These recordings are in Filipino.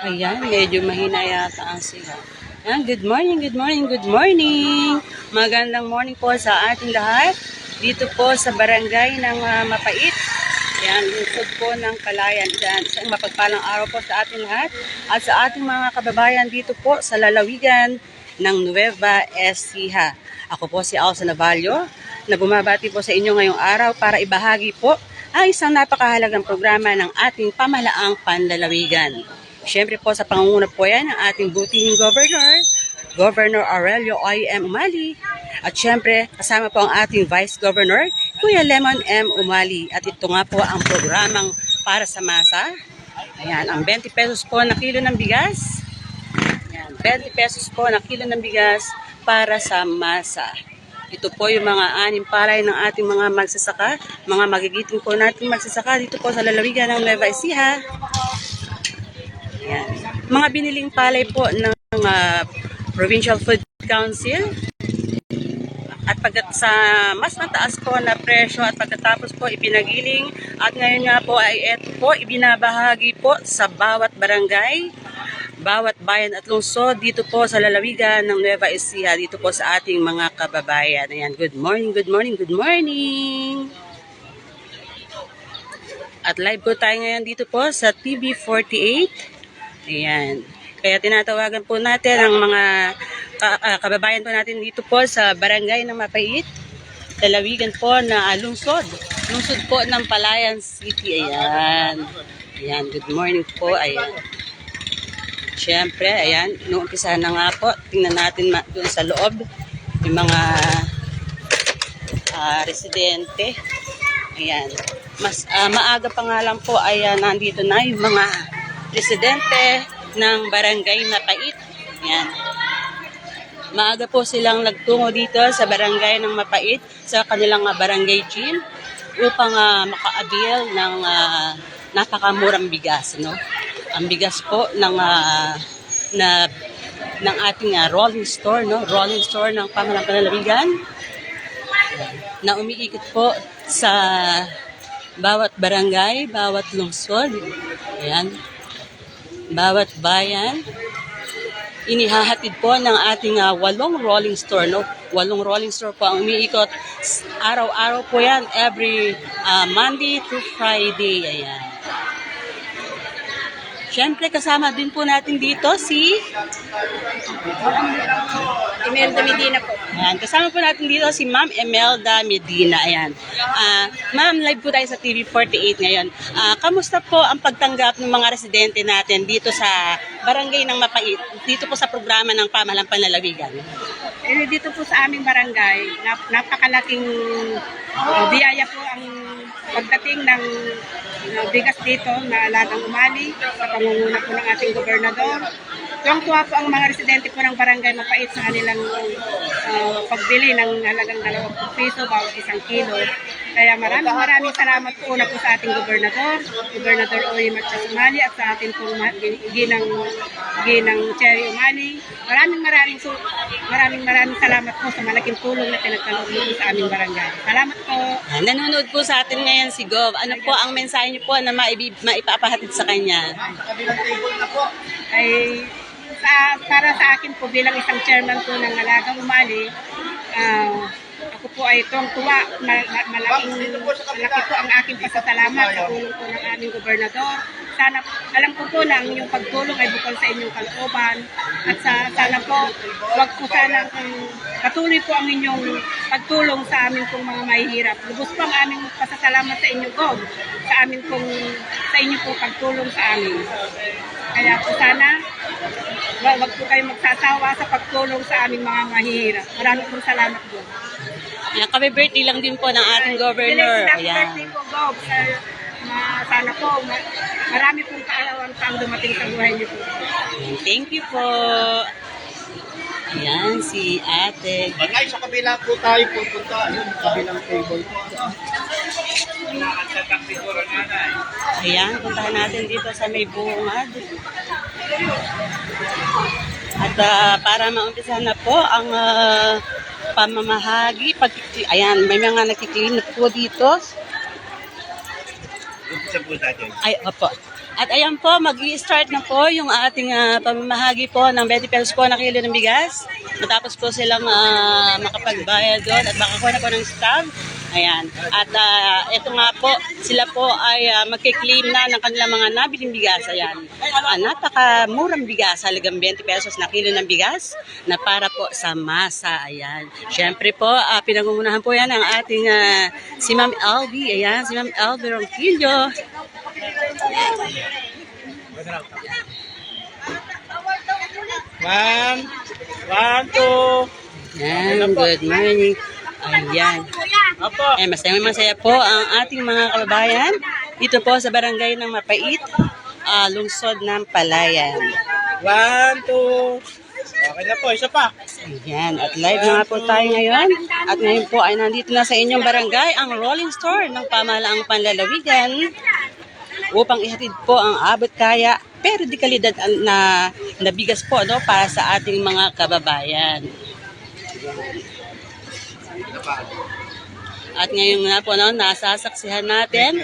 Ayan, medyo mahina yata ang sigaw. Ayan, good morning, good morning, good morning. Magandang morning po sa ating lahat. Dito po sa barangay ng Mapait. Ayan, lungsod po ng Palayan. Ayan, isang mapagpalang araw po sa ating lahat. At sa ating mga kababayan dito po sa lalawigan ng Nueva Ecija. Ako po si Alsa Navallo na bumabati po sa inyo ngayong araw para ibahagi po ang isang napakahalagang programa ng ating pamahalaang panlalawigan. Siyempre po sa pangunguna po yan ng ating butihing Governor Aurelio I.M. Umali. At siyempre kasama po ang ating Vice Governor, Kuya Lemon M. Umali. At ito nga po ang programang para sa masa. Ayan, ang 20 pesos po na kilo ng bigas. Ayan, 20 pesos po na kilo ng bigas para sa masa. Ito po yung mga anim palay ng ating mga magsasaka, mga magigiting po natin magsasaka dito po sa lalawigan ng Nueva Ecija. Ayan. Mga biniling palay po ng Provincial Food Council at sa mas mataas po na presyo at pagkatapos po ipinagiling at ngayon nga po ay ito po ibinabahagi po sa bawat barangay, bawat bayan at lungsod dito po sa lalawigan ng Nueva Ecija, dito po sa ating mga kababayan. Ayan, good morning, good morning, good morning. At live po tayo ngayon dito po sa TV48. Ayan. Kaya tinatawagan po natin ang mga kababayan po natin dito po sa barangay ng Mapait, lalawigan po na lungsod po ng Palayan City. Ayan. Ayan, good morning po. Ayan. Siyempre, ayan, inuumpisa na nga po. Tingnan natin doon sa loob yung mga residente. Ayan. Mas maaga pa nga lang po ay nandito na yung mga residente ng barangay Mapait. Ayan. Maaga po silang nagtungo dito sa barangay ng Mapait sa kanilang barangay gym upang makaabil ng napakamurang bigas, no? Ang bigas po ng ating rolling store, no? Rolling store ng pamahalang panlalawigan na umiikot po sa bawat barangay, bawat lungsod. Ayan. Bawat bayan, inihahatid po ng ating 8 rolling store, no? 8 rolling store po ang umiikot. Araw-araw po yan, every Monday to Friday. Ayan. Siyempre, kasama din po natin dito si Imelda Medina po. Ayan, kasama po natin dito si Ma'am Imelda Medina. Ayan. Ma'am, live po tayo sa TV48 ngayon. Kamusta po ang pagtanggap ng mga residente natin dito sa barangay ng Mapait, dito po sa programa ng pamahalang panlalawigan? Dito po sa aming barangay, napakalaking biyaya po ang pagdating ng bigas dito na Alagang Umali sa pangunguna po ng ating gobernador. Tuwang-tuwa po ang mga residente po ng barangay Mapait sa kanilang pagbili ng halagang 20 piso bawat 1 kilo. Kaya maraming salamat po una po sa ating Gobernador Oy Matias Umali at sa ating pong ginang Cherry Umali. Maraming salamat po sa malaking tulong na pinagkaloob po sa aming barangay. Salamat po. Nanonood po sa atin ngayon si Gov. Ano po ang mensahe niyo po na maipapahatid sa kanya? Ay, para sa akin po bilang isang chairman po ng Alagang Umali, ako po ay tuwang-tuwa. Malaki po ang aking pasasalamat sa tulong po ng aming gobernador. Sana, alam ko po na ang inyong pagtulong ay bukal sa inyong kalooban. At sana po, wag po sana patuloy po ang inyong pagtulong sa amin pong mga mahihirap. Lubos po ang aming pasasalamat sa inyo, Gov, sa inyo po pagtulong sa amin. Kaya po sana, wag po kayong magsasawa sa pagtulong sa aming mga mahihirap. Maraming po salamat po. Ayan, kami birthday lang din po ng ating governor. Ayan. Birthday po, Gov. Sana po, marami pong kaalawan pa ang dumating sa buhay niyo po. Thank you po. Ayan, si ate. Bagay, sa kabila po tayo pupunta. Ayun, kabilang table po. Ayan, puntahan natin dito sa may bungad. At para maumpisa na po ang pamamahagi. Ayan, may mga nagkiklin po dito. Umpisa po natin. Ay, opo. At ayan po, mag-i-start na po yung ating pamamahagi po ng 20 pesos po na kilo ng bigas. Matapos po silang makapagbayad doon at makakuha na po ng stamp. Ayan. At ito nga po, sila po ay magkiklaim na ng kanilang mga nabiling bigas. Ayan. Napakamurang bigas, halagang 20 pesos na kilo ng bigas na para po sa masa. Ayan. Siyempre po, pinangungunahan po yan ang ating si Ma'am Albi. Ayan, si Ma'am Albi Ronquillo. One, two. Ayan, good morning. Ayan. Masaya po ang ating mga kababayan dito po sa barangay ng Mapait, lungsod ng Palayan. 1, 2. Okay na po, isa pa. Ayan, at live na nga po tayo ngayon. At ngayon po ay nandito na sa inyong barangay ang rolling store ng pamahalaang panlalawigan upang ihatid po ang abot kaya pero di kalidad na bigas po para sa ating mga kababayan. At ngayon nga po nasasaksihan natin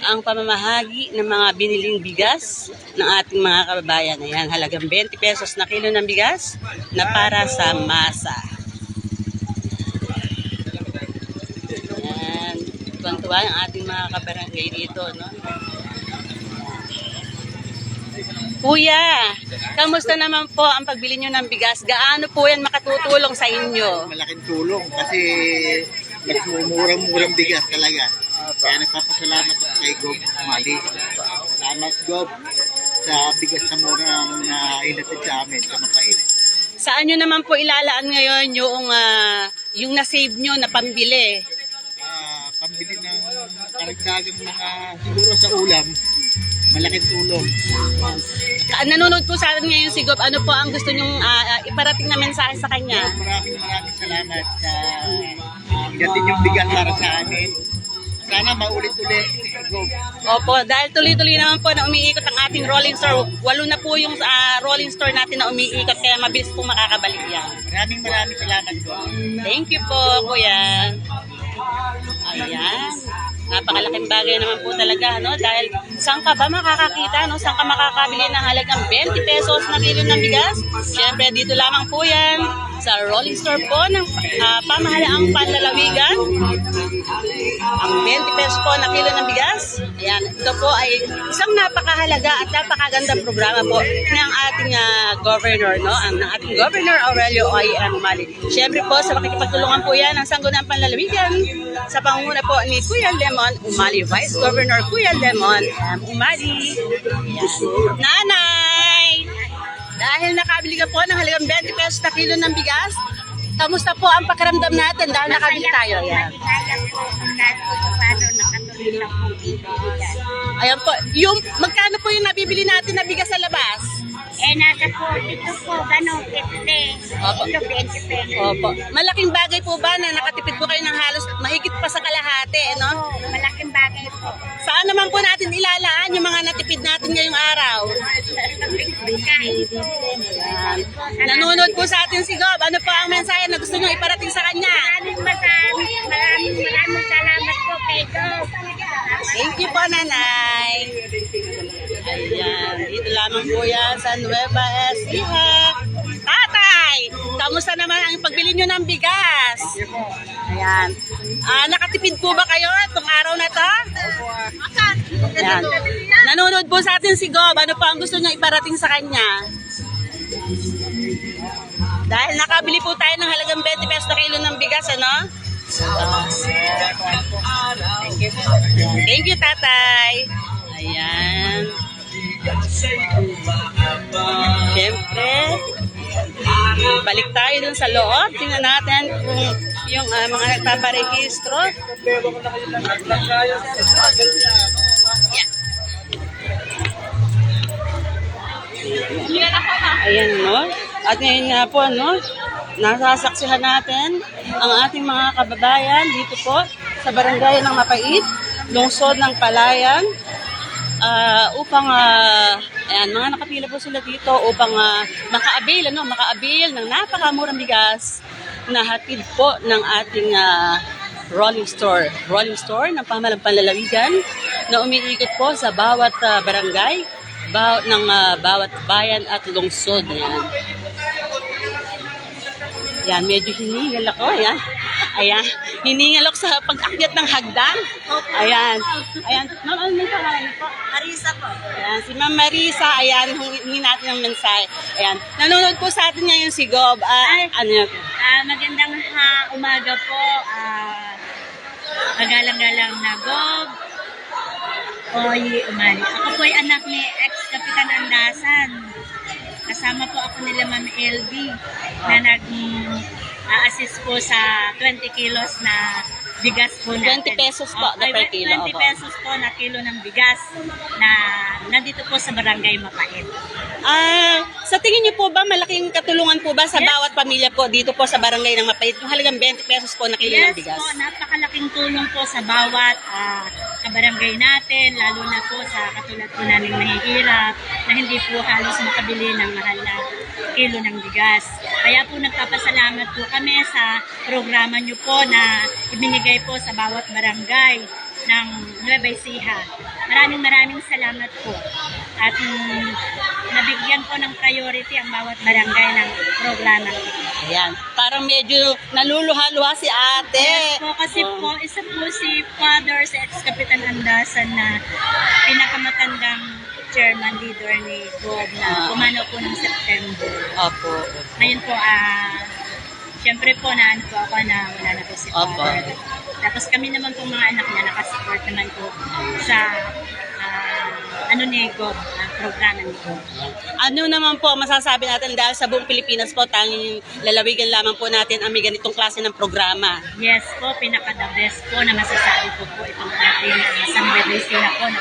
ang pamamahagi ng mga biniling bigas ng ating mga kababayan. Ayan, halagang 20 pesos na kilo ng bigas na para sa masa. Ayan, tuwang-tuwa ang ating mga kabarangay dito, no? Kuya, kamusta naman po ang pagbili nyo ng bigas? Gaano po yan makatutulong sa inyo? Malaking tulong kasi nagmumurang-murang bigas talaga. Kaya nagpapasalamat ako kay Gob Mali. Salamat Gob sa bigas na murang inatid sa amin sa Mapait. Saan nyo naman po ilalaan ngayon yung na-save nyo na pambili? Pambili ng karagdagang mga siguro sa ulam. Malaking tulong. Nanonood po sa atin ngayon si Gob. Ano po ang gusto nyong iparating na mensahe sa kanya? Maraming salamat sa inatid yung bigas para sa amin. Sana maulit-ulit. Gob. Opo, dahil tuloy-tuloy naman po na umiikot ang ating rolling store. 8 na po yung rolling store natin na umiikot kaya mabilis po makakabalik yan. Maraming salamat Gob. Thank you po, Kuya. Ayan. Napakalaking bagay naman po talaga, no? Dahil saan ka ba makakakita, no? Saan ka makakabili ng halagang 20 pesos na kilo ng bigas? Siyempre, dito lamang po yan sa rolling store po ng pamahalaang panlalawigan. Ang 20 pesos po na kilo ng bigas. Ayan, ito po ay isang napakahalaga at napakagandang programa po ng ating governor, no? Ng ating governor Aurelio I.M. Umali. Siyempre po, sa makikipagtulungan po yan ang Sangguniang Panlalawigan sa pangunguna po ni Kuya Lemon Umali, Vice Governor Kuya Lemon Umali. Ayan. Nanay! Dahil nakabili ka po ng halagang 20 pesos na kilo ng bigas, kamusta po ang pakiramdam natin dahil nakabili tayo? Ayan. Ayan po. Yung, magkano po yung nabibili natin na bigas sa labas? Nasa po, ito po, gano'n, 50. Opo. Ito, 20 pesos. Opo. Malaking bagay po ba na nakatipid po kayo ng halos mahigit pa sa kalahati, no? Oo, malaking bagay po. Saan naman po natin ilalaan yung mga natipid natin ngayong araw? Kain po. Ayan. Nanonood po sa atin si Gob. Ano po ang mensahe na gusto nyo iparating sa kanya? Maraming salamat po kay Gob. Thank you po, Nanay. Ayan. Dito lamang po yan sa Nueva Ecija. Tatay! Kamusta naman ang pagbili nyo ng bigas? Ayan. Nakatipid po ba kayo itong araw na to? Ayan. Nanonood po sa atin si Gob. Ano pa ang gusto nyo iparating sa kanya? Dahil nakabili po tayo ng halagang 20 pesos na kilo ng bigas, ano? Thank you, Tatay. Ayan. Siyempre, balik tayo dun sa loob. Tingnan natin kung yung mga nagpaparehistro. Ayan, no? At ngayon nga po, no? Nasasaksihan natin ang ating mga kababayan dito po sa barangay ng Mapait, lungsod ng Palayan, upang ayan, mga nakapila po sila dito upang makaabil ng napakamurang bigas na hatid po ng ating rolling store ng pamahalang panlalawigan na umiikot po sa bawat barangay, bawat bayan at lungsod. Ayan. Yan, medyo hiningal ako. Ayan. Ayan. Hiningal ako sa pag-akyat ng hagdan. Ayan. Ayan. Ma'am, ano may pangalan niyo po? Marisa po. Ayan, si Ma'am Marisa. Ayan, humingi natin ng mensahe. Ayan. Nanonood po sa atin ngayon si Gob. Ano yun? Magandang umaga po. Magalang-galang na Gob. Oy, umali. Ako po ay anak ni ex-Kapitan Andasan. Kasama po ako nila Ma'am LB na nag-assist po sa 20 kilos na bigas po natin. 20 pesos po na per kilo. 20 pesos po na kilo ng bigas na nandito po sa Barangay Mapait. Sa tingin niyo po ba malaking katulungan po ba sa Yes. bawat pamilya po dito po sa barangay ng Mapait? Yung halagang 20 pesos po na kilo ng Yes bigas. po, napakalaking tulong po sa bawat kabarangay natin, lalo na po sa katulad po namin mahihirap na hindi po halos makabili ng mahal na kilo ng bigas. Kaya po nagpapasalamat po kami sa programa nyo po na ibinigay po sa bawat barangay ng Nueva Ecija. Maraming salamat po. At nabigyan po ng priority ang bawat barangay ng programa ito. Ayan. Parang medyo naluluha-luha si ate. Yes po, kasi po, isa po si Father, si ex-Kapitan Andasan na pinakamatandang chairman leader ni Bob na pumanaw po ng September. Opo. Ngayon po, siyempre po na ano po ako na wala na po si Father. Tapos kami naman po mga anak niya nakasupport naman po sa ni Gob, programa ni Gob. Ano naman po masasabi natin dahil sa buong Pilipinas po tanging lalawigan lamang po natin ang may ganitong klase ng programa. Yes po, pinaka-the best po na masasabi ko po itong ating San Bernardino po na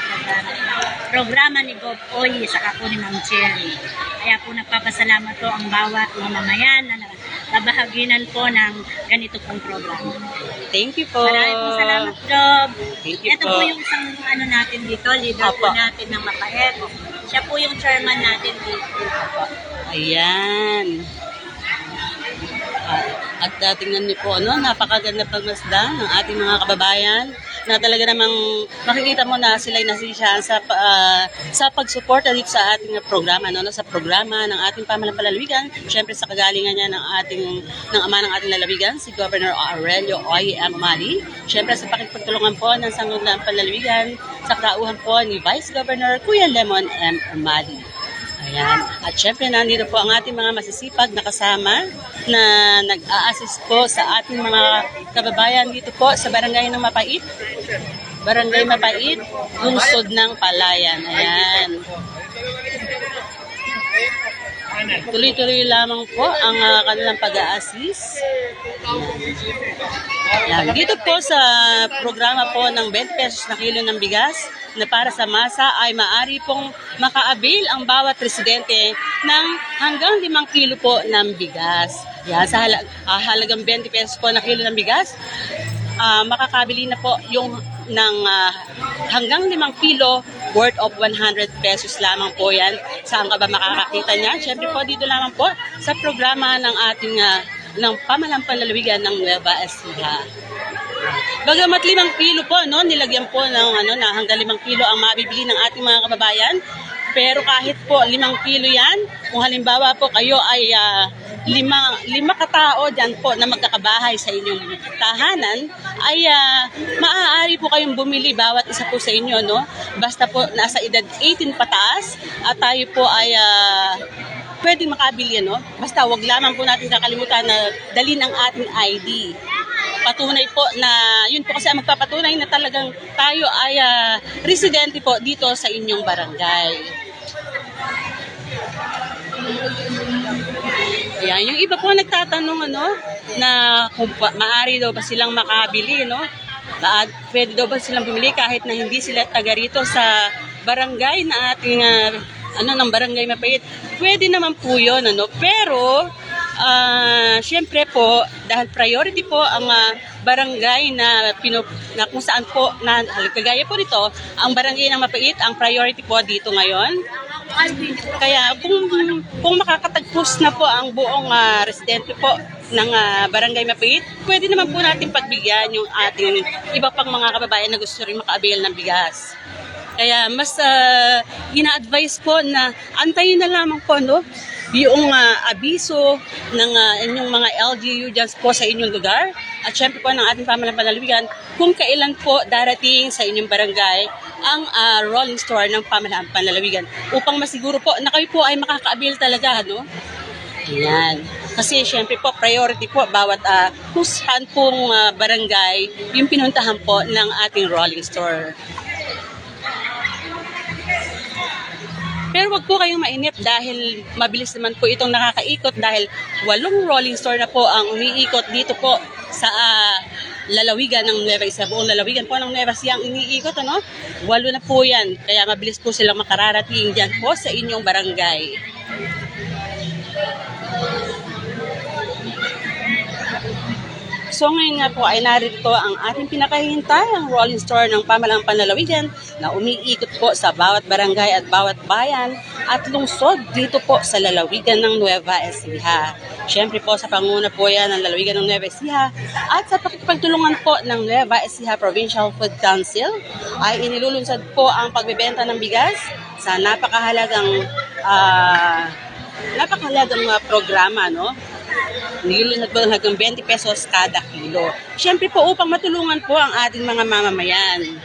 programa ni Gob Oy, saka po ni Ma'am Cherry. Kaya po nagpapasalamat po ang bawat mamamayan na babahaginan po ng ganito pong programa. Thank you po. Maraming po salamat, Gob. Thank you Ito po. po yung isang natin dito, leader po Opo. natin ng Mapait. Siya po yung chairman natin dito po. Ayan. At tingnan niyo po, napakaganda pagmasdan ng ating mga kababayan na talaga namang makikita mo na sila'y nasisiyahan sa pagsuporta dito sa ating programa, sa programa ng ating pamahalang palalawigan. Siyempre sa kagalingan niya ng ama ng ating lalawigan, si Governor Aurelio Oy M. Umali. Siyempre sa pakikipagtulungan po ng sangguniang palalawigan sa krauhan po ni Vice Governor Kuya Lemon M. Umali. Ayan. At syempre, nandito po ang ating mga masisipag na kasama na nag-a-assist po sa ating mga kababayan dito po sa Barangay ng Mapait. Barangay Mapait, lungsod ng Palayan. Ayan. Tuloy-tuloy lamang po ang kanilang pag-a-assist. Ayan. Dito po sa programa po ng 20 pesos na kilo ng bigas na para sa masa ay maaari pong makaabil ang bawat residente ng hanggang 5 kilo po ng bigas. Yan, sa halagang 20 pesos po na kilo ng bigas, makakabili na po yung ng hanggang 5 kilo worth of 100 pesos lamang po yan. Saan ka ba makakakita niya? Siyempre po dito lamang po sa programa ng ating ng pamahalang panlalawigan ng Nueva Ecija. Bagamat 5 kilo po, nilagyan po ng na hanggang 5 kilo ang mabibili ng ating mga kababayan. Pero kahit po 5 kilo yan, kung halimbawa po kayo ay 5 katao dyan po na magkakabahay sa inyong tahanan, ay maaari po kayong bumili bawat isa po sa inyo, Basta po nasa edad 18 pataas at tayo po ay pwedeng makabili, Basta wag lamang po natin kakalimutan na dalhin ang ating ID. Patunay po na, yun po kasi ang magpapatunay na talagang tayo ay residente po dito sa inyong barangay. Ayan, yung iba po nagtatanong, na kung maaari daw ba silang makabili, pwede daw ba silang bumili kahit na hindi sila taga rito sa barangay na ating, ng Barangay Mapait. Pwede naman po yun, pero, syempre po, dahil priority po ang barangay na kung saan po, kagaya po dito, ang barangay ng Mapait, ang priority po dito ngayon. Kaya kung makakatagpos na po ang buong residente po ng Barangay Mapait, pwede naman po natin pagbigyan yung ating iba pang mga kababayan na gusto rin maka-avail ng bigas. Kaya mas ina-advise po na antayin na lamang po yung abiso ng inyong mga LGU dyan po sa inyong lugar at syempre po ng ating pamahalang panlalawigan kung kailan po darating sa inyong barangay ang rolling store ng pamahalang panlalawigan upang masiguro po na kayo po ay makaka-avail talaga, Ayan. Kasi syempre po, priority po bawat kung saan pong barangay yung pinuntahan po ng ating rolling store. Pero wag po kayong mainip dahil mabilis naman po itong nakakaikot dahil 8 rolling store na po ang umiikot dito po sa lalawigan ng Nueva Ecija. Buong lalawigan po ng Nueva Ecija ang iniikot, 8 na po yan. Kaya mabilis po silang makararating dyan po sa inyong barangay. So ngayon nga po ay narito ang ating pinakahihintay, ang rolling store ng pamahalang panlalawigan na umiikot po sa bawat barangay at bawat bayan at lungsod dito po sa lalawigan ng Nueva Ecija. Siyempre po sa panguna po yan ng lalawigan ng Nueva Ecija at sa pakikipagtulungan po ng Nueva Ecija Provincial Food Council ay inilulunsad po ang pagbebenta ng bigas sa napakahalagang programa, Nilulunod po hanggang 20 pesos kada kilo. Siyempre po upang matulungan po ang ating mga mamamayan.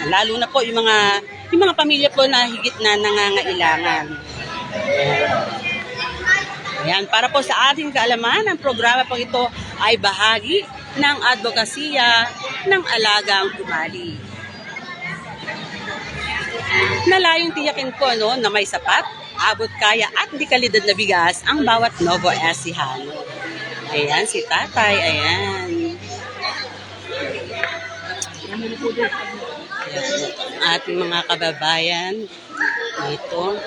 Lalo na po yung mga pamilya po na higit na nangangailangan. Ayan, para po sa ating kaalaman, ang programa po ito ay bahagi ng advokasya ng Alagang Umali. Nalayong tiyakin po na may sapat, abot kaya at di kalidad na bigas ang bawat Novo Ecijano. Ayan, si tatay, ayan. Ating mga kababayan dito.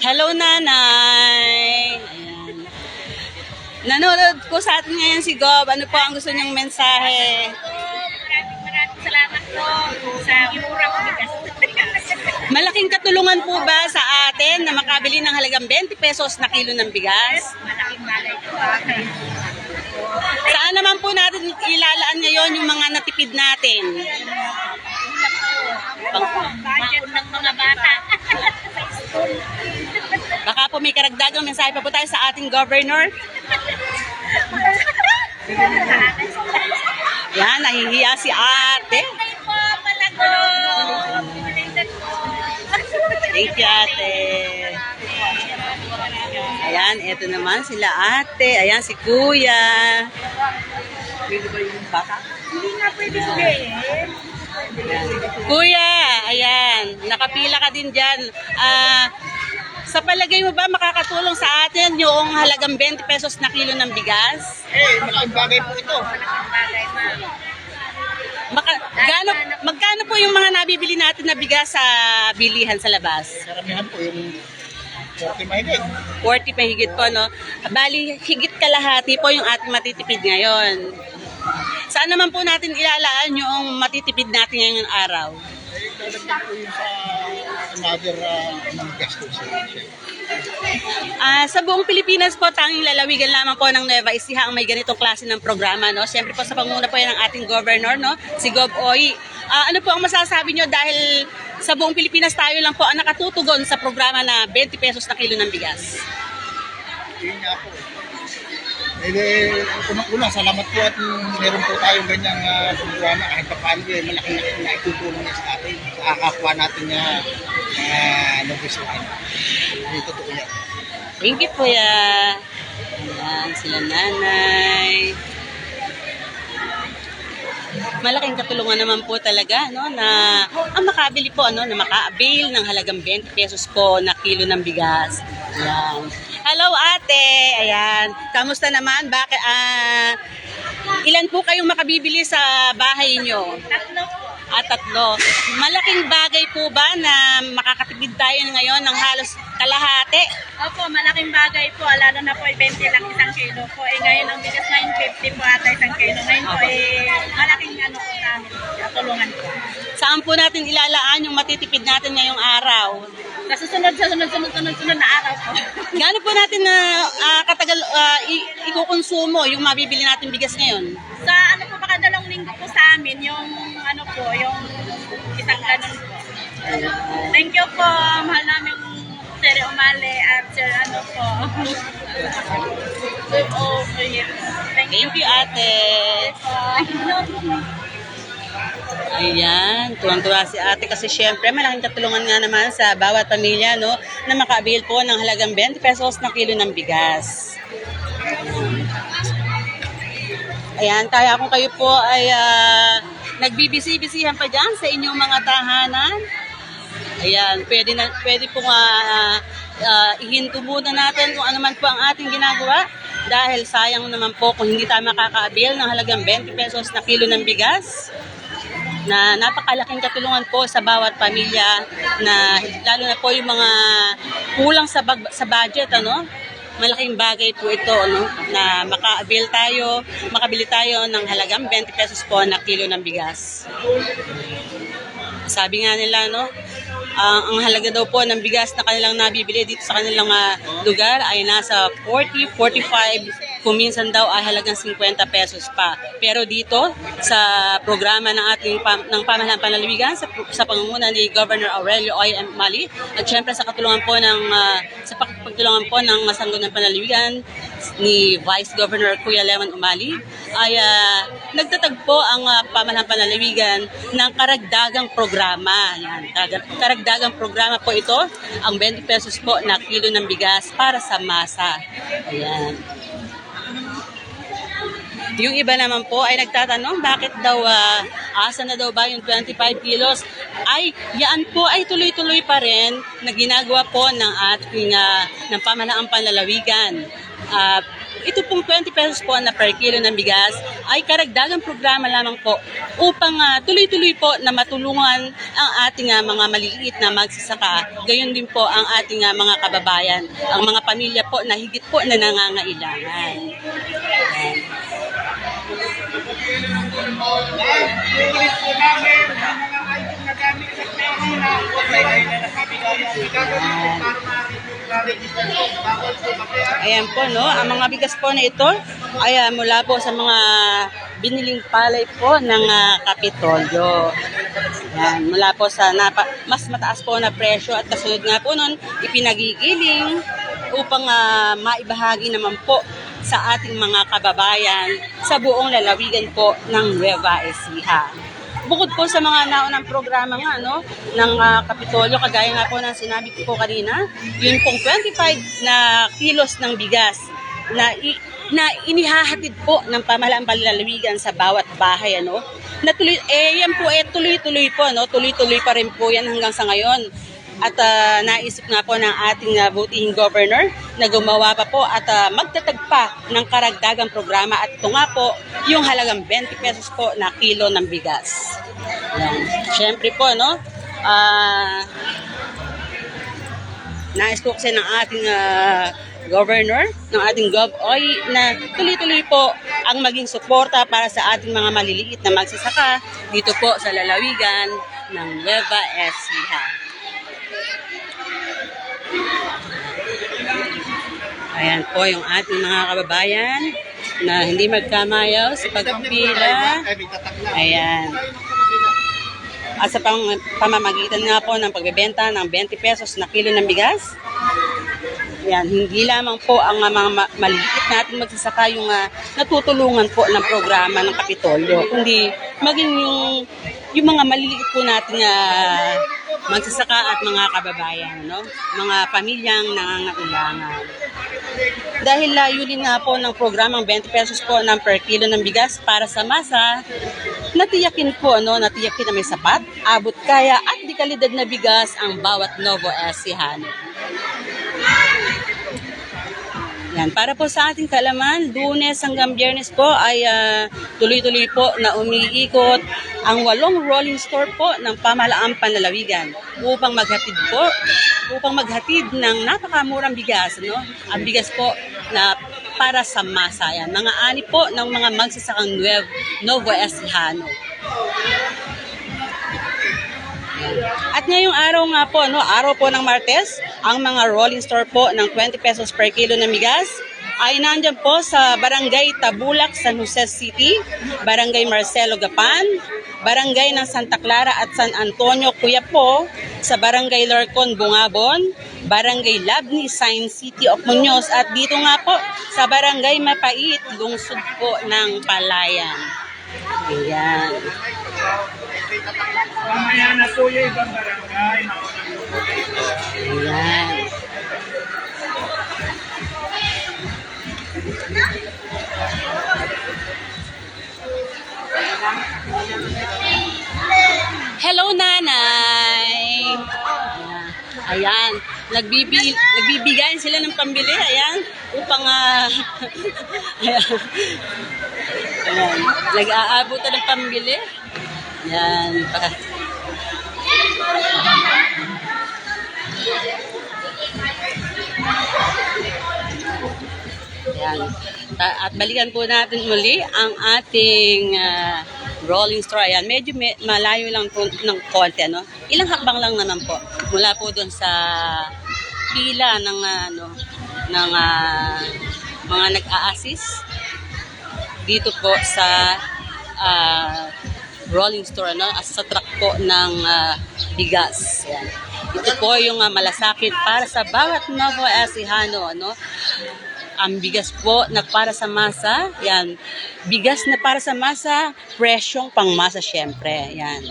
Hello, nanay! Ayan. Nanonood po sa atin ngayon si Gob. Ano po ang gusto niyong mensahe? Maraming salamat po sa murang bigas. Malaking katulungan po ba sa atin na makabili ng halagang 20 pesos na kilo ng bigas? Malaking bagay po. Saan naman po natin ilalaan ngayon yung mga natipid natin? Budget ng mga bata. Baka po may karagdagang mensahe pa po tayo sa ating governor. Yan, nahihiya si ate. Thank you, ate. Ayan, eto naman sila ate. Ayan, si kuya. Hindi nga pwede sabihin. Kuya, ayan, nakapila ka din dyan. Sa palagay mo ba makakatulong sa atin yung halagang 20 pesos na kilo ng bigas? Malaking bagay po ito. Magkano po yung mga nabibili natin na bigas sa bilihan sa labas? Karamihan po yung 40 mahigit. 40 mahigit po, Bali, higit kalahati po yung ating matitipid ngayon. Saan naman po natin ilalaan yung matitipid natin ngayong araw? Dadagdag po yung sa another mga gastos. Sa buong Pilipinas po, tanging lalawigan lamang po ng Nueva Ecija ang may ganitong klase ng programa, Siyempre po sa panguna po yan ng ating governor, si Gob Oy. Ano po ang masasabi nyo dahil sa buong Pilipinas tayo lang po ang nakatutugon sa programa na 20 pesos na kilo ng bigas? Yun nga po. Unang-una, salamat po at meron po tayong ganyang programa kahit pa paano malaking naitutulong niya sa atin. Sa kapwa natin na nabisuhan. Ito totoo yan. Thank you po ya. Ayan, sila nanay. Malaking katulungan naman po talaga na ang makabili po na maka-avail ng halagang 20 pesos po na kilo ng bigas. Ayan. Hello ate. Ayan. Kamusta naman? Bakit ilan po kayong makabibili sa bahay nyo? 3 po. 3. Malaking bagay po ba na makakatipid tayo ngayon ng halos kalahati? Opo, malaking bagay po. Lalo na po 20 lang 1 kilo po. Ngayon ang bigas ngayon 50 po ata 1 kilo. Ngayon po malaking po namin. Tulungan po. Saan po natin ilalaan yung matitipid natin ngayong araw? Sa sunod na araw po. Gaano po natin na katagal ikukonsumo yung mabibili natin bigas ngayon? Sa ano po, baka 2 linggo po sa amin, yung ano po, yung isang ganun po. Thank you po, mahal namin Sir Umali at Sir ano po. Thank you, ate. Ayan, tuwang-tuwa si ate kasi syempre malaking katulungan nga naman sa bawat pamilya, no, na maka-avail po ng halagang 20 pesos na kilo ng bigas. Ayan, kaya kung kayo po ay nagbibisi-bisihan pa dyan sa inyong mga tahanan, ayan, pwede po ihinto muna natin kung ano man po ang ating ginagawa dahil sayang naman po kung hindi tayo makaka-avail ng halagang 20 pesos na kilo ng bigas na napakalaking katulungan po sa bawat pamilya na lalo na po yung mga kulang sa budget, ano? Malaking bagay po ito, ano, na makabili tayo ng halagang 20 pesos po na kilo ng bigas. Sabi nga nila, no, ang halaga daw po ng bigas na kanilang nabibili dito sa kanilang lugar ay nasa 40, 45, kung minsan daw ay halagang 50 pesos pa. Pero dito sa programa ng ng Pamahalaan Panlalawigan sa pangunguna ni Governor Aurelio O.M. Mali at syempre sa katulungan po sa pagtulungan po ng Sangguniang Panlalawigan ni Vice Governor Kuya Lemon Umali ay nagtatagpo ang Pamahalaan Panlalawigan ng karagdagang programa. Yan, karagdagang programa po ito, ang 20 pesos po na kilo ng bigas para sa masa. Ayan. Yung iba naman po ay nagtatanong bakit daw asa na daw ba yung 25 kilos? Ay, yan po ay tuloy-tuloy pa rin na ginagawa po ng ating ng Pamahalaang Panlalawigan. Ito pong 20 pesos po na per kilo ng bigas ay karagdagang programa lamang po upang tuloy-tuloy po na matulungan ang ating mga maliliit na magsasaka. Gayon din po ang ating mga kababayan, ang mga pamilya po na higit po na nangangailangan. Ulit po namin ang mga item na gamit sa pera Ayan po, no, ang mga bigas po na ito ay mula po sa mga biniling palay po ng Kapitolyo. Ayan, mula po sa mas mataas po na presyo at kasunod nga po nun ipinagigiling upang maibahagi naman po sa ating mga kababayan sa buong lalawigan po ng Nueva Ecija. Bukod po sa mga naunang programa nga, no, ng Kapitolyo, kagaya nga po ng sinabi ko po kanina, yun pong 25 na kilos ng bigas na inihahatid po ng Pamahalaang Panlalawigan sa bawat bahay, ano. Na yan po tuloy-tuloy po, no, tuloy-tuloy pa rin po yan hanggang sa ngayon. At naisip nga po ng ating butihing governor na gumawa pa po at magtatag pa ng karagdagang programa at ito nga po yung halagang 20 pesos po na kilo ng bigas. Yan. Siyempre po, no, nais ko kasi ng ating governor, ng ating GovOy na tuloy-tuloy po ang maging suporta para sa ating mga maliliit na magsasaka dito po sa lalawigan ng Nueva Ecija. Ayan po yung ating mga kababayan na hindi magkamayaw sa pagpila. Ayan. At sa pamamagitan nga po ng pagbebenta ng 20 pesos na kilo ng bigas. Ayan, hindi lamang po ang mga maliliit natin magsasaka yung natutulungan po ng programa ng Kapitolyo, kundi maging yung mga maliliit po natin magsasaka at mga kababayan, no? Mga pamilyang nangangailangan. Dahil layunin nga po ng programang 20 pesos po ng per kilo ng bigas para sa masa, natiyakin na may sapat, abot kaya at di kalidad na bigas ang bawat Nueva Ecijano. Yan, para po sa ating kalaman, Lunes hanggang Biyernes po ay tuloy-tuloy po na umiikot ang 8 rolling store po ng Pamahalaang Panlalawigan upang maghatid ng napakamurang bigas, no? Ang bigas po na para sa masa. Yan, mga ani po ng mga magsasakang Nueva Ecijano. At ngayong araw nga po, no, araw po ng Martes, ang mga rolling store po ng 20 pesos per kilo na migas ay nandyan po sa Barangay Tabulac, San Jose City, Barangay Marcelo Gapan, Barangay ng Santa Clara at San Antonio, Cuyapo, sa Barangay Larcon, Bungabon, Barangay Labni, Science City of Muñoz, at dito nga po sa Barangay Mapait, lungsod po ng Palayan. Ayan. Mamaya na po yung ibang barangay. Ayan. Hello, Nanay! Ayan. Nagbibigay sila ng pambili. Ayan. Upang ayan. Ayan. Nag-aabutan ng pambili. Ayan. Ayan. At balikan po natin muli ang ating rolling store. Ayan. Medyo malayo lang po ng konti. Ano? Ilang hakbang lang naman po. Mula po doon sa pila ng mga nag-a-assist dito po sa rolling store, ano, sa truck po ng bigas. Ayan. Ito po yung malasakit para sa bawat Novo Ecijano, ano. Ang bigas po na para sa masa, yan. Bigas na para sa masa, presyong pangmasa syempre. Yan.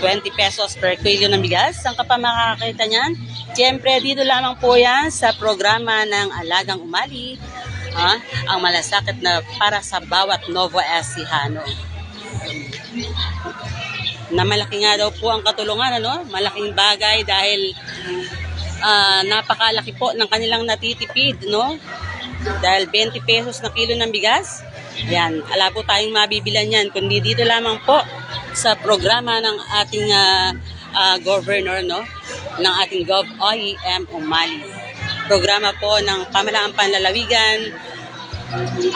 20 pesos per kilo ng bigas. Saan ka pa makakakita niyan? Siyempre, dito lamang po yan sa programa ng Alagang Umali. Ang malasakit na para sa bawat Novo Ecijano. Na malaki nga daw po ang katulungan, ano? Malaking bagay dahil napakalaki po ng kanilang natitipid, no? Dahil 20 pesos na kilo ng bigas. Yan, ala po tayong mabibilan yan, kundi dito lamang po sa programa ng ating governor, no? Ng ating Gov.OEM Umali. Programa po ng Pamahalaang Panlalawigan,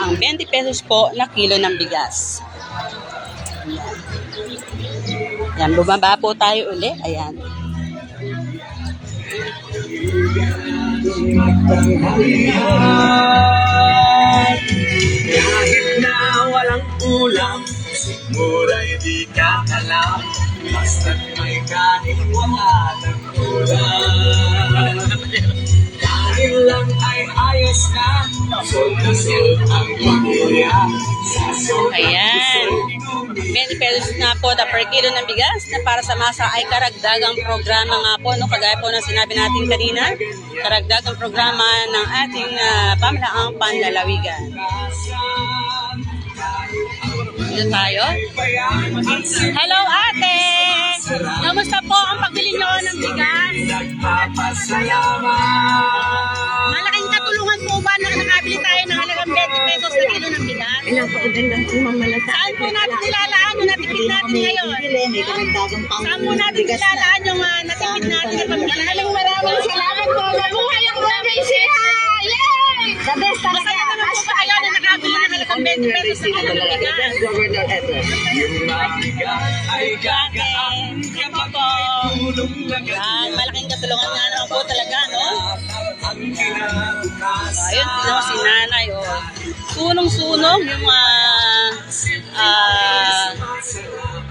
ang 20 pesos po na kilo ng bigas. Yan, bumaba po tayo uli. Ayan. Kahit na walang ulam, sigura'y di ka alam. Basta't may kanin, wala ng ulam. Dahil lang ay ayos na, sold ang pamilya. Ayan. 20 pesos na po na per kilo ng bigas na para sa masa ay karagdagang programa nga po, no? Kagaya po ng sinabi natin kanina, karagdagang programa ng ating Pamahalaang Panlalawigan. Dito tayo. Hello, ate! Kamusta po ang pagbili nyo ng bigas? Malaking katulungan po ba na nakabili tayo ng halagang 20 pesos na kilo ng bigas? Saan po natin nilalaan yung natipid natin ngayon? Saan po natin nilalaan yung natipid natin na pamilya? Maraming salamat po. Mabuhay ang Barangay Siha! Yay! The best talaga. Masaya naman po ba kayo na nakabili ng halagang 20 pesos na kilo ng bigas? Thank you po. Yan, malaking katulungan nga naman po talaga, no? Ayun, tignan mo si nanay, oh. Sunong-sunog yung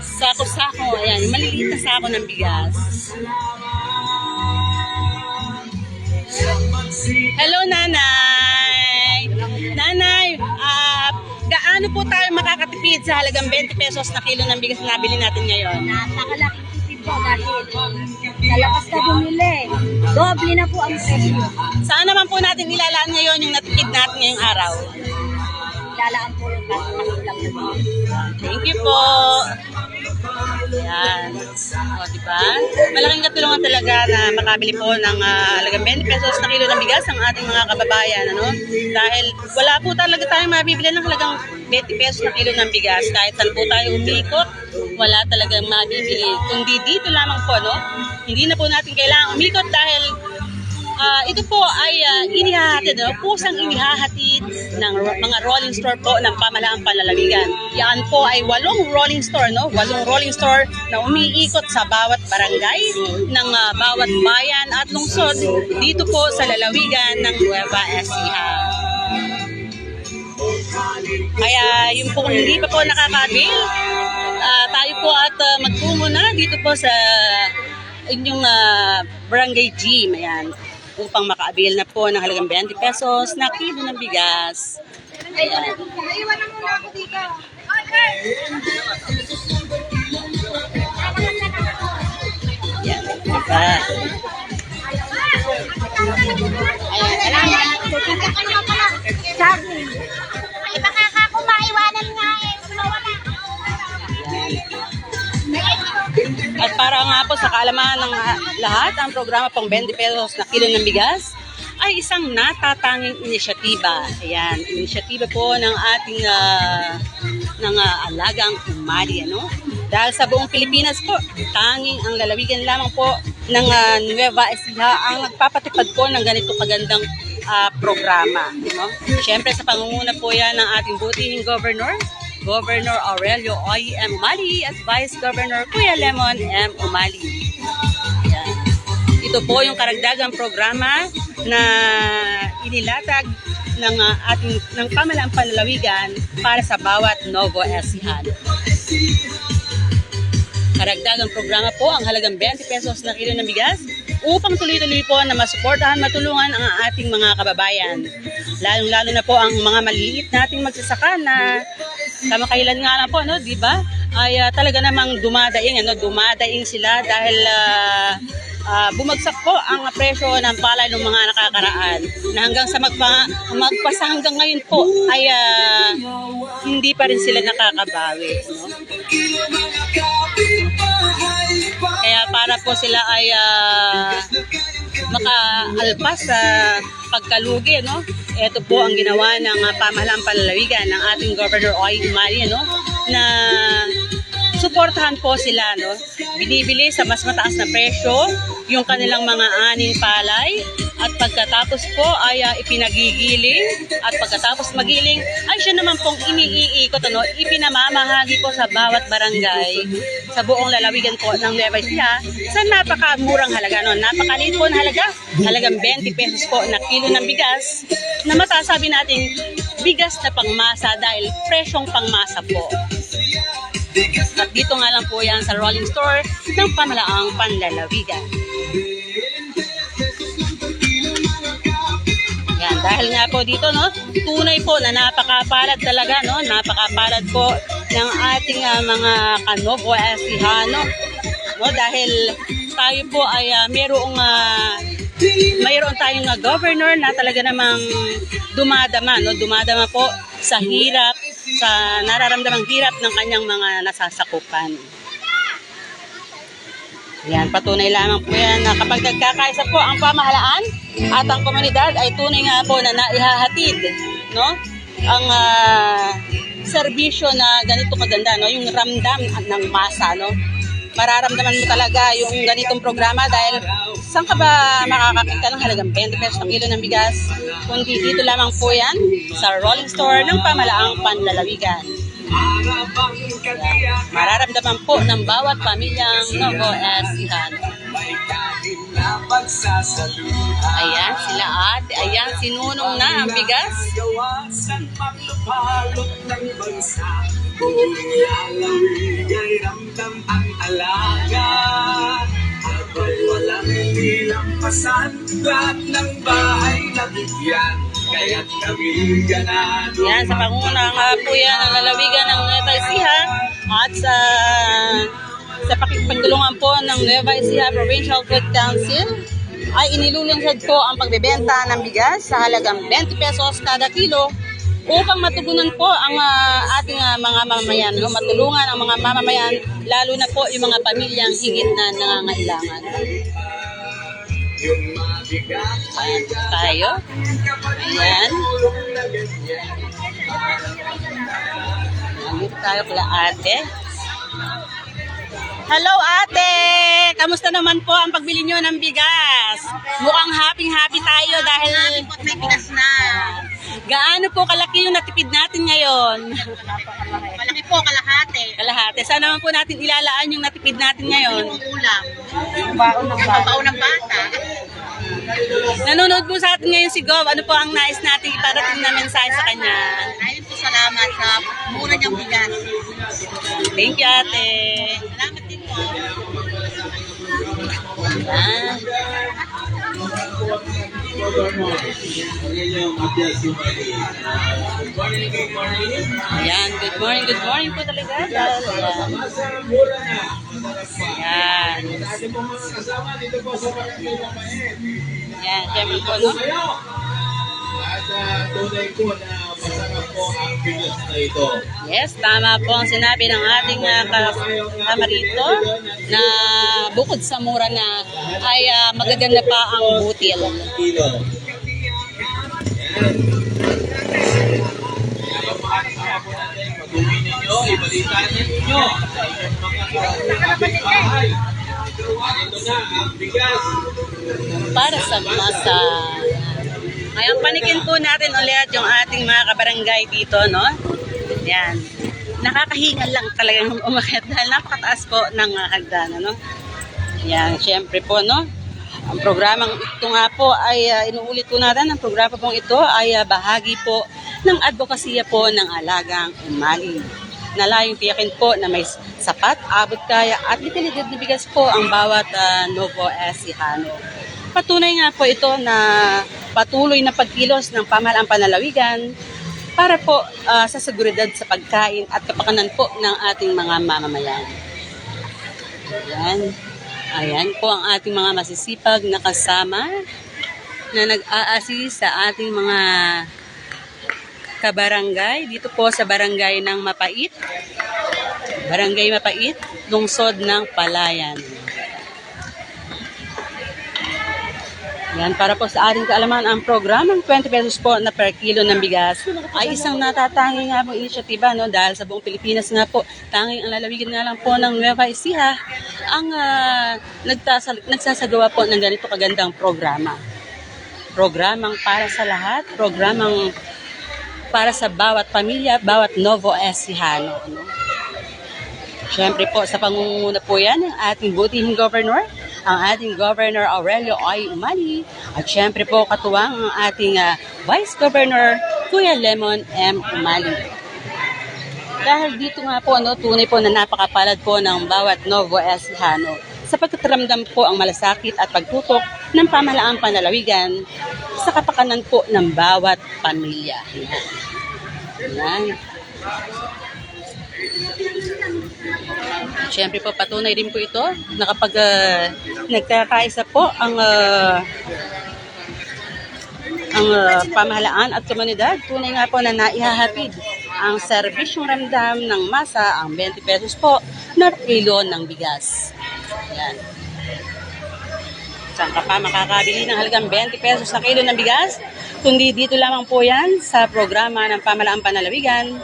sako-sako. Ayan, yung maliliit na sako ng bigas. Hello, nanay! Nanay, gaano po tayo makakatipid sa halagang 20 pesos na kilo ng bigas na nabili natin ngayon? Napakalaking tipid po dahil sa labas ka bumili. Doble na po ang presyo. Saan naman po natin ilalaan ngayon yung natipid natin ngayong araw? Lalaan po yung nakikilang na po. Thank you po. Yan. O, diba? Malaking katulungan talaga na makabili po ng halagang 20 pesos na kilo ng bigas ang ating mga kababayan. Ano? Dahil wala po talaga tayong mabibili ng halagang 20 pesos na kilo ng bigas. Kahit saan po tayo umikot, wala talagang mabibili. Kundi dito lamang po, no? Hindi na po natin kailangang umikot dahil ito po ay inihahatid, no? Pusang inihahatid ng mga rolling store po ng pamahalaang panlalawigan. Yan po ay 8 rolling store, no? 8 rolling store na umiikot sa bawat barangay ng bawat bayan at lungsod dito po sa lalawigan ng Nueva Ecija. Kaya yung po kung hindi pa po nakakabil, tayo po at magtungo na dito po sa inyong barangay gym, ayan, upang makaabil na po ng halagang 20 pesos na kilo ng bigas. Ayan. Naiwan na muna ako dito. Yan, diba? Ayan, salamat. Sabi. Ay, baka ako maiwanan nga eh. Mawala. At para nga po sa kaalaman ng lahat, ang programa pang 20 pesos na kilo ng bigas ay isang natatanging inisyatiba. Ayan, inisyatiba po ng ating alagang umali, ano? Dahil sa buong Pilipinas po, tanging ang lalawigan lamang po ng Nueva Ecija ang nagpapatupad po ng ganito kagandang programa. No? Siyempre sa pangunguna po yan ng ating butihing Governor Aurelio Oy M. Umali at Vice Governor Kuya Lemon M. Umali. Yan. Ito po yung karagdagang programa na inilatag ng pamahalaang panlalawigan para sa bawat Novo Ecijano. Karagdagang programa po ang halagang 20 pesos na kilo ng bigas upang tuloy-tuloy po na masuportahan, matulungan ang ating mga kababayan. Lalong-lalo na po ang mga maliliit nating magsasaka na kamakailan nga na po, no, di ba? Ay talaga namang dumadaing sila dahil bumagsak po ang presyo ng palay ng mga nakakaraan na hanggang sa magpasa hanggang ngayon po ay hindi pa rin sila nakakabawi, no? Kaya para po sila ay makaalpas sa pagkalugi, no? Ito po ang ginawa ng pamahalaang panlalawigan ng ating Governor Oy Umali, no? Na suportahan po sila, no? Binibili sa mas mataas na presyo yung kanilang mga aning palay at pagkatapos po ay ipinagigiling at pagkatapos magiling ay siya naman pong iniiikot, no? Ipinamamahagi po sa bawat barangay sa buong lalawigan po ng Nueva Ecija sa napakamurang halaga, no? Napakaliit po na halagang 20 pesos po na kilo ng bigas na matasabi natin bigas na pangmasa dahil presyong pangmasa po. At dito nga lang po yan sa rolling store ng pamahalaang panlalawigan. Yan, dahil nga po dito, no, tunay po na napakapalad talaga, no, napakapalad po ng ating mga Novo Ecijano, no, dahil tayo po ay mayroon tayong governor na talaga namang dumadama po sa hirap, sa nararamdamang hirap ng kanyang mga nasasakupan. Yan, patunay lamang po yan na kapag nagkakaisa po ang pamahalaan at ang komunidad ay tunay nga po na naihahatid, no, ang serbisyo na ganito kaganda, no, yung ramdam ng masa, no. Mararamdaman mo talaga yung ganitong programa dahil saan ka ba makakakita ng halagang 20 pesos ng kilo ng bigas? Kundi dito lamang po yan sa rolling store ng pamahalaang panlalawigan. Mararamdaman po ng bawat pamilyang Novo Ecijano. Ayan sila ate, ayan sinunong na ang bigas. Kung lalawig ay ramdam ang alaga, abay walang nilampasan, lahat ng bahay nabigyan, kaya't kami ganado. Yan, sa panguna nga po yan ang lalawigan ng Nueva Ecija at sa pakipagtulungan po ng Nueva Ecija Provincial Food Council ay inilulunsad po ang pagbebenta ng bigas sa halagang 20 pesos kada kilo upang matugunan po ang ating mga mamamayan, no? Matulungan ang mga mamamayan, lalo na po yung mga pamilyang higit na nangangailangan. Ayan tayo. Ayan. Dito tayo kala ate. Hello ate! Kamusta naman po ang pagbili nyo ng bigas? Mukhang happy tayo dahil May bigas na. Gaano po kalaki yung natipid natin ngayon? Malaki po, kalahati. Kalahati. Saan naman po natin ilalaan yung natipid natin ngayon? Ulam. Baon ng bata. Nanonood po sa atin ngayon si Gov. Ano po ang nais natin iparating na mensahe sa kanya? Ayun po, salamat sa mura niyang bigas. Thank you, ate. Salamat din po. Ayan. Ayan, good morning po talaga. Ayan. Ayan, syempre po, no? Tunay ko na masarap po ang bigas na ito. Yes, tama po ang sinabi ng ating kasama rito na bukod sa mura na ay magaganda pa ang butil. Kilo. Patuloy ninyo, ibalitaan ninyo sa inyong mga kapitbahay. Ito na ang bigas. Para sa masa. Ngayon, panikin po natin ulit yung ating mga kabarangay dito, no? Yan. Nakakahingal lang talagang umakyat dahil napakataas po ng hagdanan, no? Yan, syempre po, no? Ang programang ito nga po ay inuulit po natin. Ang programa pong ito ay bahagi po ng advokasya po ng Alagang Umali. Nalayong tiyakin po na may sapat, abot kaya at litilidad na bigas po ang bawat Novo Ecijano. Patunay nga po ito na patuloy na pagkilos ng pamahalaang panlalawigan para po sa seguridad sa pagkain at kapakanan po ng ating mga mamamayan. Ayan. Ayan po ang ating mga masisipag na kasama na nag-a-assist sa ating mga kabarangay dito po sa barangay ng Mapait. Barangay Mapait, lungsod ng Palayan. Yan, para po sa ating kaalaman, ang programang 20 pesos po na per kilo ng bigas ay isang natatangi nga po inisyatiba, no? Dahil sa buong Pilipinas nga po, tanging ang lalawigan nga lang po ng Nueva Ecija ang nagsasagawa po ng ganito kagandang programa. Programang para sa lahat, programang para sa bawat pamilya, bawat Novo Ecijano. No? Siyempre po, sa pangunguna po yan ng ating butihing governor, ang ating Governor Aurelio I. Umali, at syempre po katuwang ang ating Vice Governor Kuya Lemon M. Umali. Dahil dito nga po, tunay po na napakapalad po ng bawat Novo Ecijano sa pagkakaramdam po ang malasakit at pagtutok ng pamahalaang panlalawigan sa kapakanan po ng bawat pamilya. Yan. Siyempre po, patunay din po ito na kapag nagkakaisa po ang pamahalaan at komunidad, tunay nga po na naihahatid ang serbisyong ramdam ng masa ang 20 pesos po na kilo ng bigas. Yan. Saan ka pa makakabili ng halagang 20 pesos na kilo ng bigas? Kundi dito lamang po yan sa programa ng pamahalaang panlalawigan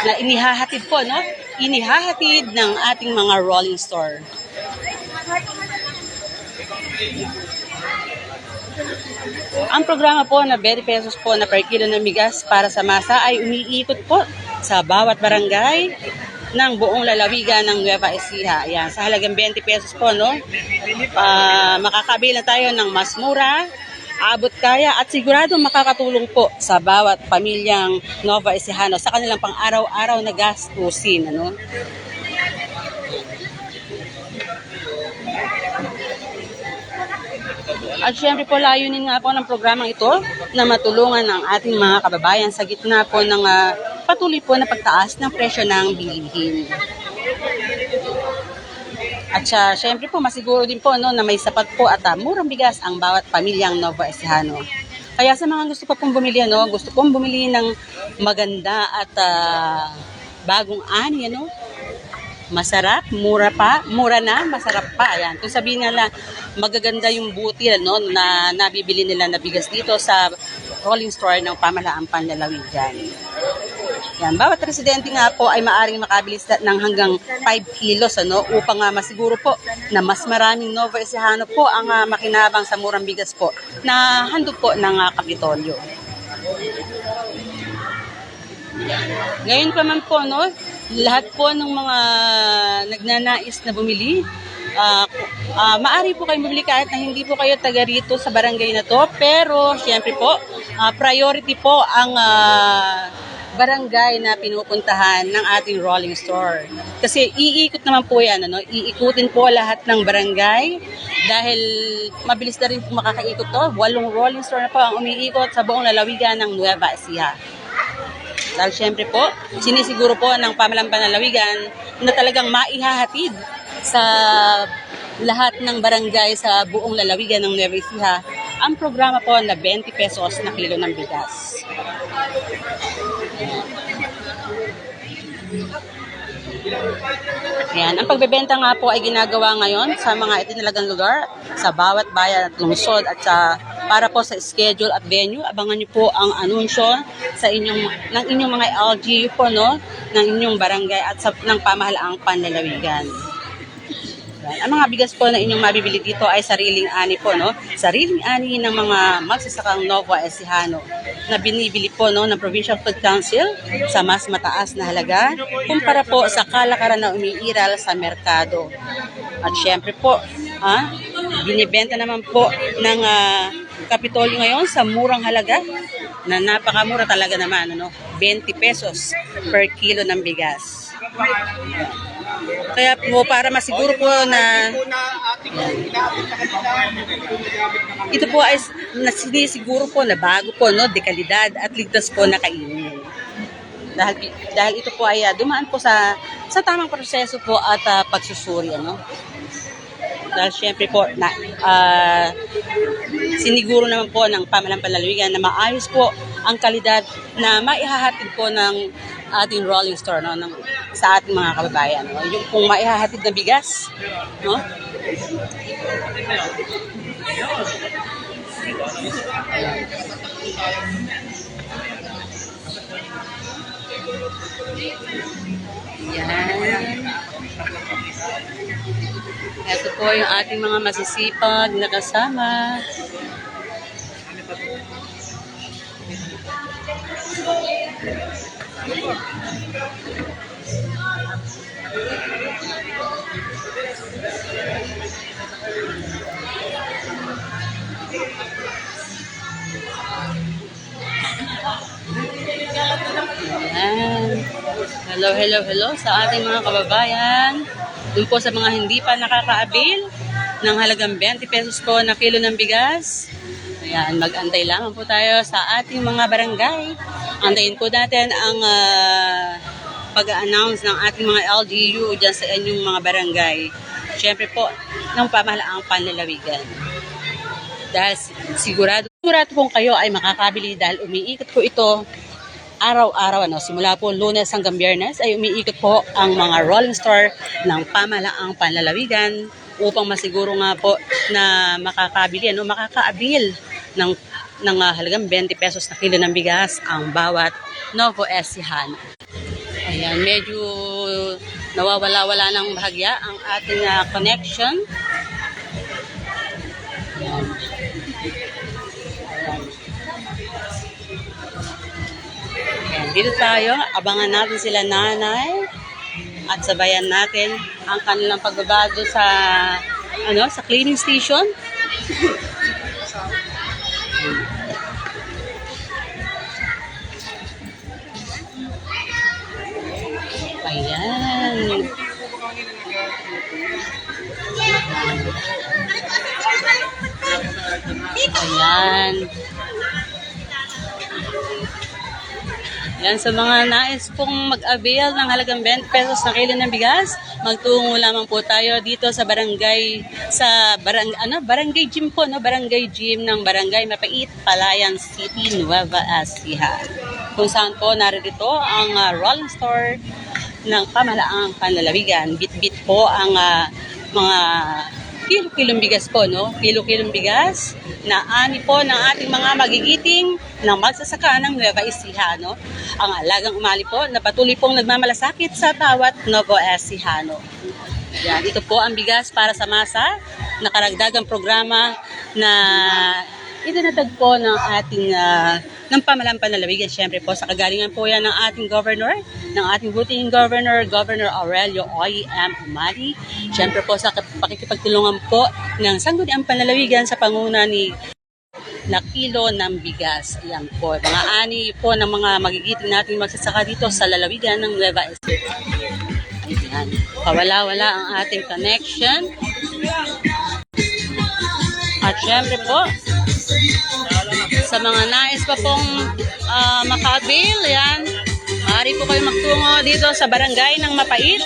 na inihahatid po, no? Inihahatid ng ating mga rolling store. Ang programa po na 20 pesos po na per kilo ng bigas para sa masa ay umiikot po sa bawat barangay ng buong lalawigan ng Nueva Ecija. Ayan, sa halagang 20 pesos po, no? Makakabili na tayo ng mas mura, abot kaya at sigurado makakatulong po sa bawat pamilyang Nova Ecijano sa kanilang pang-araw-araw na gastusin, ano? At syempre po, layunin nga po ng programang ito na matulungan ang ating mga kababayan sa gitna po ng patuloy po na pagtaas ng presyo ng bilihin. At syempre po, masiguro din po, no, na may sapat po at murang bigas ang bawat pamilyang Nova Ecijano. Kaya sa mga gusto pa pong bumili, no, gusto pong bumili ng maganda at bagong ani, ano, masarap, mura na, masarap pa. Ayan. Kung sabihin nila, magaganda yung butil, no, na nabibili nila na bigas dito sa rolling store ng pamahalaang panlalawigan. Yan, bawat residente nga po ay maaring makabili ng hanggang 5 kilos, ano, upang masiguro po na mas maraming Nova Ecijano po ang makinabang sa murang bigas po na handog po ng Kapitolyo. Ngayon pa man po, no, lahat po ng mga nagnanais na bumili, maaari po kayo bumili kahit na hindi po kayo taga rito sa barangay na to. Pero, siyempre po, priority po ang barangay na pinupuntahan ng ating rolling store. Kasi iikot naman po yan, ano? Iikutin po lahat ng barangay dahil mabilis na rin po makakaikot to. 8 rolling store na po ang umiikot sa buong lalawigan ng Nueva Ecija. Dahil syempre po, sinisiguro po ng pamahalaan ng lalawigan na talagang maihahatid sa lahat ng barangay sa buong lalawigan ng Nueva Ecija ang programa po na 20 pesos na kilo ng bigas. Yan, ang pagbebenta nga po ay ginagawa ngayon sa mga itinalagang lugar sa bawat bayan at lungsod at para po sa schedule at venue. Abangan niyo po ang anunsyo sa ng inyong mga LGU po, no, ng inyong barangay at ng pamahalaang panlalawigan. Ang mga bigas po na inyong mabibili dito ay sariling ani po, no? Sariling ani ng mga magsasakang Nova Ecijano na binibili po, no, ng Provincial Food Council sa mas mataas na halaga kumpara po sa kalakaran na umiiral sa merkado. At syempre po, binibenta naman po ng Kapitolyo ngayon sa murang halaga na napakamura talaga naman, ano? 20 pesos per kilo ng bigas. Kaya po para masiguro po na ito po ay sinisiguro po na bago po, no, de kalidad at ligtas po na kainin. Dahil ito po ay dumaan po sa tamang proseso po at pagsusuri, ano. Dahil syempre po siniguro naman po ng pamahalaan panlalawigan na maayos po ang kalidad na maihahatid po ng ating rolling store, no, sa ating mga kababayan, no? Yung kung maihahatid na bigas, no? Yan. Ito po yung ating mga masisipag na kasama. Ayan. Hello sa ating mga kababayan. Doon po sa mga hindi pa nakakaabil ng halagang 20 pesos po na kilo ng bigas. Ayan, mag-antay lamang po tayo sa ating mga barangay. Antayin po natin ang pag-announce ng ating mga LGU dyan sa inyong mga barangay. Siyempre po, ng pamahalaang panlalawigan. Dahil sigurado po kayo ay makakabili dahil umiikot po ito araw-araw, ano, simula po Lunes hanggang Biyernes ay umiikot po ang mga rolling store ng pamahalaang panlalawigan upang masiguro nga po na makakabili, ano, makakaabil ng halagang 20 pesos na kilo ng bigas ang bawat Nova Ecijano. Ayan, medyo nawawala-wala ng bahagya ang ating connection. Ayan. Dito tayo, abangan natin sila nanay at sabayan natin ang kanilang pagbabado sa sa cleaning station. Ayan. Ayan. Yan, sa mga nais pong mag-avail ng halagang 20 pesos na kilo ng bigas, magtungo lamang po tayo dito sa barangay gym po, no? Barangay gym ng Barangay Mapait, Palayan City, Nueva Ecija. Kung saan po narito ang rolling store ng pamahalaang panlalawigan. Bit-bit po ang mga kilo-kilong bigas po, no? Kilo-kilong bigas na ani po ng ating mga magigiting ng magsasaka ng Nueva Ecija, no? Ang alagang umali po na patuloy pong nagmamalasakit sa bawat Nova Ecijano. Yan, ito po ang bigas para sa masa na karagdagang programa na itinatag po ng ating ng pamahalaan panlalawigan. Siyempre po sa kagalingan po yan ng ating governor, ng ating butihing governor, Governor Aurelio O.M. Umali. Siyempre po sa pakikipagtulungan po ng sangguniang panlalawigan sa panguna ni na kilo ng bigas. Ayan po, mga ani po ng mga magigiting natin magsasaka dito sa lalawigan ng Nueva Ecija. Ayan, kawala-wala ang ating connection. At syempre po, sa mga nais pa pong maka-avail, yan, maaari po kayo magtungo dito sa barangay ng Mapait,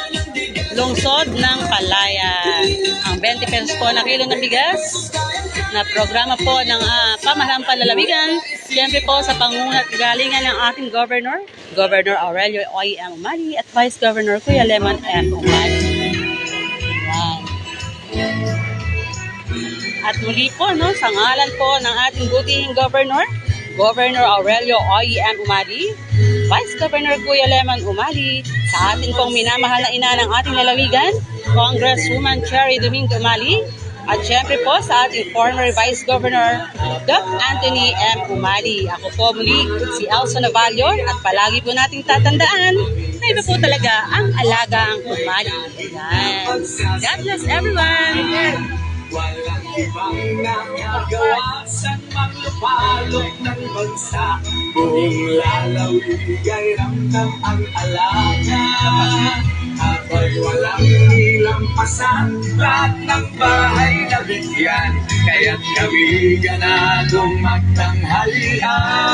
lungsod ng Palayan. Ang 20 pesos po na kilo ng bigas na programa po ng pamahalang panlalawigan, siyempre po sa pangunat galingan ng ating governor, Governor Aurelio O.M. Umali at Vice Governor Kuya Lemon M. Umali. Yan. At muli po, no, sa ngalan po ng ating butihing governor, Governor Aurelio O.M. Umali, Vice Governor Kuya Lemon Umali, sa ating pong minamahal na ina ng ating lalawigan, Congresswoman Cherry Domingo Umali, at syempre po sa ating former Vice Governor, Doc Anthony M. Umali. Ako po muli si Elsa Navallo at palagi po nating tatandaan na iba po talaga ang alagang Umali. Ayan. God bless everyone! Walang ibang nakagawasan manglupalok ng bansa. Buong lalawig ay ramdam ang alaga. Ako'y walang nilampasan, lahat ng bahay na bigyan. Kaya't kami ganadong magtanghalian.